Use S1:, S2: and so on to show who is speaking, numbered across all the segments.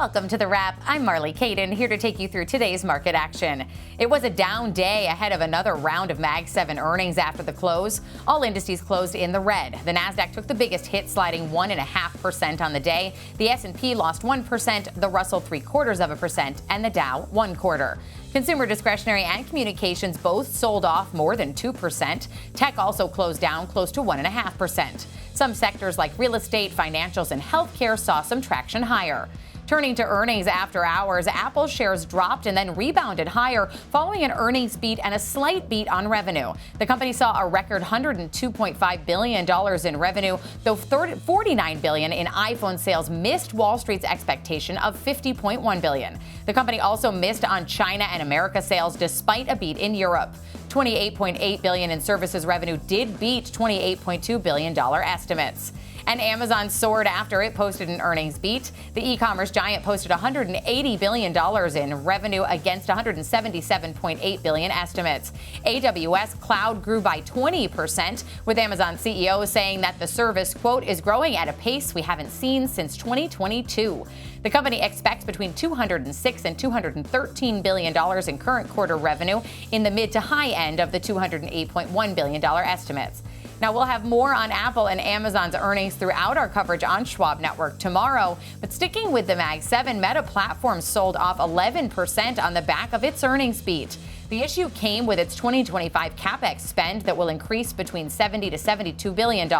S1: Welcome to The Wrap. I'm Marley Caden, here to take you through today's market action. It was a down day ahead of another round of AAPL earnings after the close. All indices closed in the red. The Nasdaq took the biggest hit, sliding 1.5% on the day. The S&P lost 1%, the Russell 0.75%, and the Dow 1/4. Consumer discretionary and communications both sold off more than 2%. Tech also closed down close to 1.5%. Some sectors like real estate, financials, and healthcare saw some traction higher. Turning to earnings after hours, Apple shares dropped and then rebounded higher following an earnings beat and a slight beat on revenue. The company saw a record $102.5 billion in revenue, though $49 billion in iPhone sales missed Wall Street's expectation of $50.1 billion. The company also missed on China and America sales despite a beat in Europe. $28.8 billion in services revenue did beat $28.2 billion estimates. And Amazon soared after it posted an earnings beat. The e-commerce giant posted $180 billion in revenue against $177.8 billion estimates. AWS Cloud grew by 20%, with Amazon CEO saying that the service, quote, is growing at a pace we haven't seen since 2022. The company expects between $206 and $213 billion in current quarter revenue, in the mid to high end of the $208.1 billion estimates. Now, we'll have more on Apple and Amazon's earnings throughout our coverage on Schwab Network tomorrow. But sticking with the Mag 7, Meta Platforms sold off 11% on the back of its earnings beat. The issue came with its 2025 capex spend that will increase between $70 to $72 billion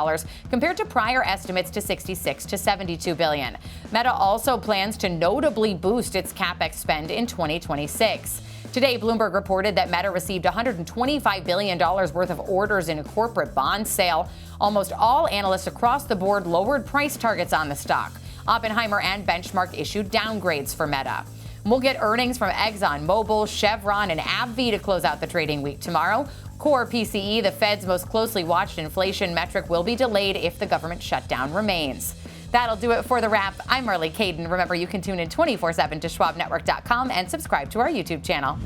S1: compared to prior estimates to $66 to $72 billion. Meta also plans to notably boost its capex spend in 2026. Today, Bloomberg reported that Meta received $125 billion worth of orders in a corporate bond sale. Almost all analysts across the board lowered price targets on the stock. Oppenheimer and Benchmark issued downgrades for Meta. We'll get earnings from ExxonMobil, Chevron, and AbbVie to close out the trading week tomorrow. Core PCE, the Fed's most closely watched inflation metric, will be delayed if the government shutdown remains. That'll do it for The Wrap. I'm Marley Caden. Remember, you can tune in 24/7 to schwabnetwork.com and subscribe to our YouTube channel.